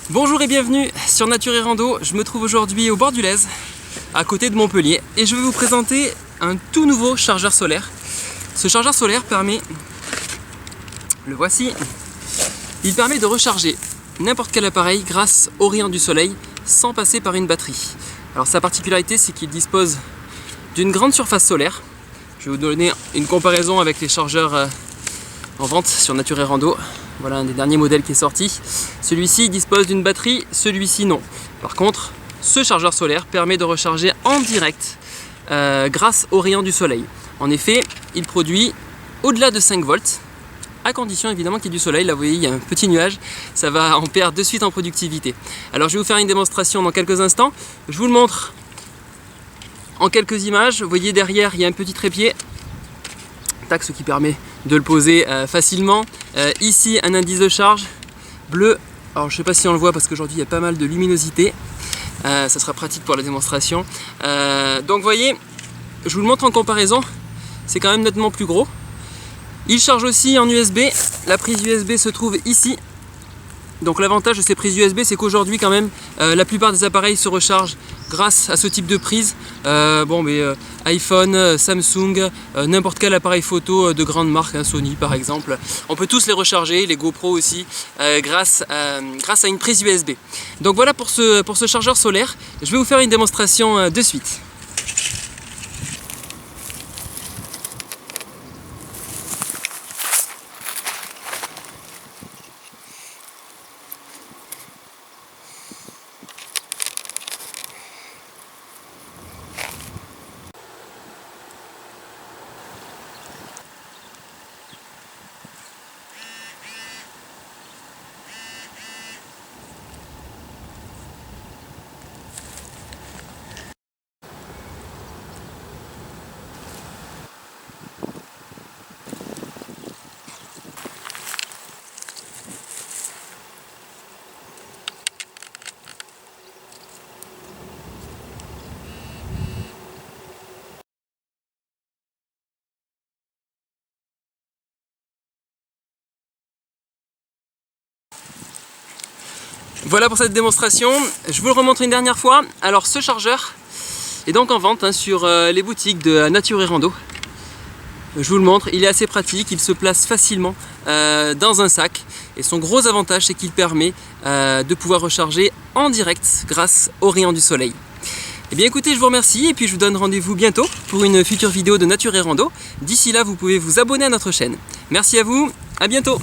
Bonjour et bienvenue sur Nature et Rando. Je me trouve aujourd'hui au bord du Lez, à côté de Montpellier, et je vais vous présenter un tout nouveau chargeur solaire. Ce chargeur solaire permet, le voici, il permet de recharger n'importe quel appareil grâce aux rayons du soleil sans passer par une batterie. Alors sa particularité, c'est qu'il dispose d'une grande surface solaire. Je vais vous donner une comparaison avec les chargeurs en vente sur Nature et Rando. Voilà un des derniers modèles qui est sorti. Celui-ci dispose d'une batterie, celui-ci non. Par contre, ce chargeur solaire permet de recharger en direct grâce aux rayons du soleil. En effet, il produit au-delà de 5 volts, à condition évidemment qu'il y ait du soleil. Là vous voyez, il y a un petit nuage, ça va en perdre de suite en productivité. Alors je vais vous faire une démonstration dans quelques instants. Je vous le montre en quelques images. Vous voyez derrière, il y a un petit trépied, ce qui permet de le poser facilement. Ici un indice de charge bleu. Alors je ne sais pas si on le voit parce qu'aujourd'hui il y a pas mal de luminosité. Ça sera pratique pour la démonstration. Donc vous voyez, je vous le montre en comparaison. C'est quand même nettement plus gros. Il charge aussi en USB. La prise USB se trouve ici. Donc l'avantage de ces prises USB, c'est qu'aujourd'hui quand même la plupart des appareils se rechargent grâce à ce type de prise. iPhone, Samsung, n'importe quel appareil photo de grande marque, Sony par exemple. On peut tous les recharger, les GoPro aussi, grâce à une prise USB. Donc voilà pour ce chargeur solaire. Je vais vous faire une démonstration de suite. Voilà pour cette démonstration. Je vous le remontre une dernière fois. Alors ce chargeur est donc en vente sur les boutiques de Nature et Rando. Je vous le montre, il est assez pratique, il se place facilement dans un sac. Et son gros avantage, c'est qu'il permet de pouvoir recharger en direct grâce aux rayons du soleil. Eh bien écoutez, je vous remercie et puis je vous donne rendez-vous bientôt pour une future vidéo de Nature et Rando. D'ici là, vous pouvez vous abonner à notre chaîne. Merci à vous, à bientôt.